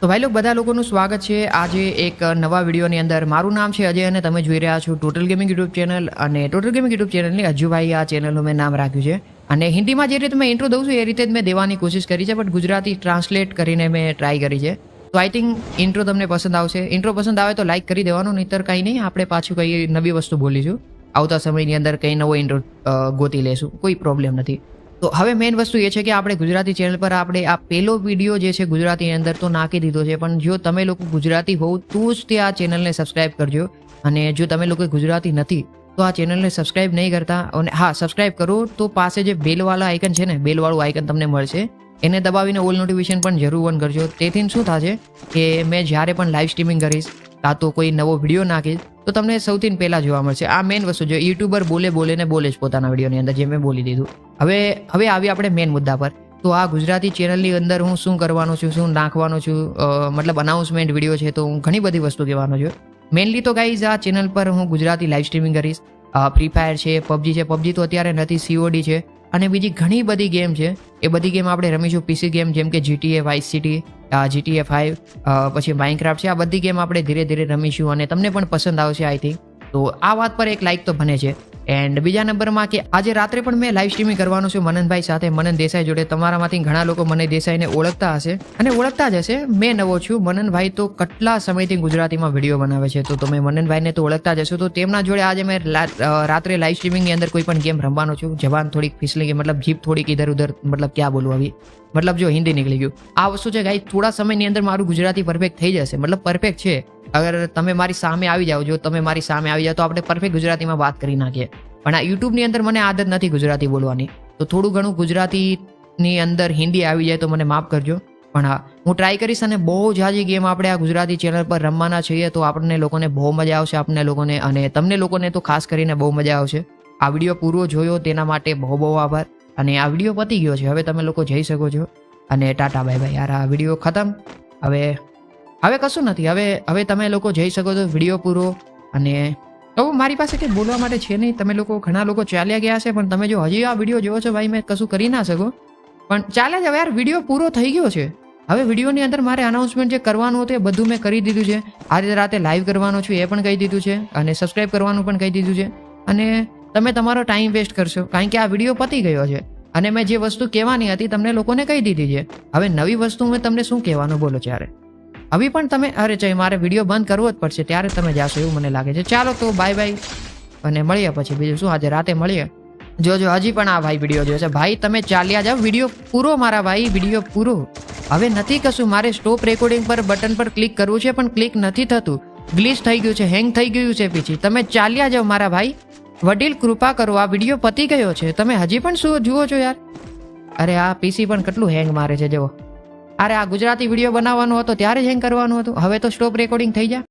તો ભાઈ લોકો બધા લોકોનું સ્વાગત છે આજે એક નવા વિડીયોની અંદર. મારું નામ છે અજય અને તમે જોઈ રહ્યા છો ટોટલ ગેમિંગ યુટ્યુબ ચેનલ. અને ટોટલ ગેમિંગ યુટ્યુબ ચેનલની અજુભાઈ આ ચેનલનું મેં નામ રાખ્યું છે. અને હિન્દીમાં જે રીતે મેં ઇન્ટ્રો દઉં છું એ રીતે જ મેં દેવાની કોશિશ કરી છે, બટ ગુજરાતી ટ્રાન્સલેટ કરીને મેં ટ્રાય કરી છે. તો આઈ થિંક ઇન્ટ્રો તમને પસંદ આવશે. ઇન્ટ્રો પસંદ આવે તો લાઇક કરી દેવાનું, નહીંતર કંઈ નહીં, આપણે પાછું કંઈ નવી વસ્તુ બોલીશું. આવતા સમયની અંદર કંઈ નવો ઇન્ટ્રો ગોતી લેશું, કોઈ પ્રોબ્લેમ નથી. તો હવે મેઇન વસ્તુ એ છે કે આપણે ગુજરાતી ચેનલ પર આપણે આ પહેલો વિડીયો જે છે ગુજરાતીની અંદર તો નાખી દીધો છે, પણ જો તમે લોકો ગુજરાતી હોવ તો જ તે આ ચેનલને સબસ્ક્રાઇબ કરજો. અને જો તમે લોકો ગુજરાતી નથી તો આ ચેનલને સબસ્ક્રાઇબ નહીં કરતા, અને હા સબસ્ક્રાઇબ કરો તો પાસે જે બેલવાળા આઇકન છે ને, બેલવાળું આઇકન તમને મળશે, એને દબાવીને ઓલ નોટિફિકેશન પણ જરૂર ઓન કરજો. તેથી શું થશે કે મેં જ્યારે પણ લાઈવ સ્ટ્રીમિંગ કરીશ કાં તો કોઈ નવો વિડીયો નાખીશ તો તમને સૌથી પહેલાં જોવા મળશે. આ મેઇન વસ્તુ છે. યુટ્યુબર બોલે જ પોતાના વિડીયોની અંદર, જે મેં બોલી દીધું. હવે આવી આપણે મેઇન મુદ્દા પર. તો આ ગુજરાતી ચેનલની અંદર હું શું કરવાનો છું, શું નાખવાનો છું, મતલબ અનાઉન્સમેન્ટ વિડીયો છે, તો હું ઘણી બધી વસ્તુ કહેવાનો છું. મેઇનલી તો ગાઈઝ આ ચેનલ પર હું ગુજરાતી લાઈવ સ્ટ્રીમિંગ કરીશ. ફ્રી ફાયર છે, પબજી છે. પબજી તો અત્યારે નથી, COD છે, અને બીજી ઘણી બધી ગેમ છે. એ બધી ગેમ આપણે રમીશું. PC ગેમ જેમ કે GTA વાઇસ સિટી, GTA 5, પછી માઇનક્રાફ્ટ છે. આ બધી ગેમ આપણે ધીરે ધીરે રમીશું અને તમને પણ પસંદ આવશે આઈ થિંક. તો આ વાત પર એક લાઇક તો બને છે. એન્ડ બીજા નંબરમાં કે આજે રાત્રે પણ મેં લાઈવ સ્ટ્રીમિંગ કરવાનું છું મનનભાઈ સાથે, મનન દેસાઈ જોડે. તમારામાંથી ઘણા લોકો મને દેસાઈને ઓળખતા હશે અને ઓળખતા જ હશે. મેં નવો છું. મનનભાઈ તો કેટલા સમયથી ગુજરાતીમાં વિડીયો બનાવે છે, તો તમે મનનભાઈને તો ઓળખતા જ હશો. તો તેમના જોડે આજે મેં રાત્રે લાઈવ સ્ટ્રીમિંગની અંદર કોઈ પણ ગેમ રમવાનો છું. જવાન થોડીક ફિસલી ગઈ, મતલબ જીપ થોડીક ઇધર ઉધર, મતલબ ક્યાં બોલવું આવી, મતલબ જો હિન્દી નીકળી ગયું. આ વસ્તુ છે ગાઈ, થોડા સમયની અંદર મારું ગુજરાતી પરફેક્ટ થઈ જશે. મતલબ પરફેક્ટ છે. અગર તમે મારી સામે આવી જાઓ, જો તમે મારી સામે આવી જાઓ તો આપણે પરફેક્ટ ગુજરાતીમાં વાત કરી નાખીએ. પણ આ યુટ્યુબની અંદર મને આદત નથી ગુજરાતી બોલવાની, તો થોડું ઘણું ગુજરાતીની અંદર હિન્દી આવી જાય તો મને માફ કરજો. પણ હા, હું ટ્રાય કરીશ. અને બહુ જાજી ગેમ આપણે આ ગુજરાતી ચેનલ પર રમવાના છીએ, તો આપણને લોકોને બહુ મજા આવશે, આપણને લોકોને અને તમને લોકોને તો ખાસ કરીને બહુ મજા આવશે. આ વિડીયો પૂરો જોયો તેના માટે બહુ બહુ આભાર. અને આ વિડીયો પતી ગયો છે, હવે તમે લોકો જઈ શકો છો. અને ટાટા બાય બાય. યાર આ વિડીયો ખતમ. હવે કશું નથી. હવે તમે લોકો જઈ શકો છો. વિડીયો પૂરો. અને તો મારી પાસે કંઈ બોલવા માટે છે નહીં. તમે લોકો ઘણા લોકો ચાલ્યા ગયા છે, પણ તમે જો હજી આ વિડીયો જોવો છો ભાઈ, મેં કશું કરી ના શકો, પણ ચાલ્યા જાવ યાર. વિડીયો પૂરો થઈ ગયો છે. હવે વિડીયોની અંદર મારે અનાઉન્સમેન્ટ જે કરવાનું હતું એ બધું મેં કરી દીધું છે. આજે રાતે લાઈવ કરવાનું છું એ પણ કહી દીધું છે, અને સબસ્ક્રાઈબ કરવાનું પણ કહી દીધું છે. અને તમે તમારો ટાઈમ વેસ્ટ કરશો, કારણ કે આ વિડીયો પતી ગયો છે. અને મેં જે વસ્તુ કહેવાની હતી તમને લોકોને કહી દીધી છે. હવે નવી વસ્તુ મેં તમને શું કહેવાનું બોલો ત્યારે. હવે પણ તમે અરે ચાઈ મારે વિડીયો બંધ કરવો જ પડશે, ત્યારે તમે જાશો એવું મને લાગે છે. ચાલો તો બાય બાય, અને મળીએ પછી. બીજું શું, આજે રાતે મળીએ. જોજો હજી પણ આ ભાઈ વિડીયો જોશે. ભાઈ તમે ચાલ્યા જાઓ, વિડીયો પૂરો મારા ભાઈ, વિડીયો પૂરો. હવે નથી કશું. મારે સ્ટોપ રેકોર્ડિંગ પર બટન પર ક્લિક કરવું છે, પણ ક્લિક નથી થતું. ગ્લિચ થઈ ગયું છે, હેંગ થઈ ગયું છે પછી. તમે ચાલ્યા જાઓ મારા ભાઈ, વડીલ કૃપા કરો. આ વિડીયો પતી ગયો છે, તમે હજી પણ શું જુઓ છો યાર. અરે આ PC પણ કેટલું હેંગ મારે છે જુઓ. અરે આ ગુજરાતી વિડીયો બનાવવાનો હતો ત્યારે જ હેંગ કરવાનું હતું. હવે તો સ્ટોપ રેકોર્ડિંગ થઈ જાય.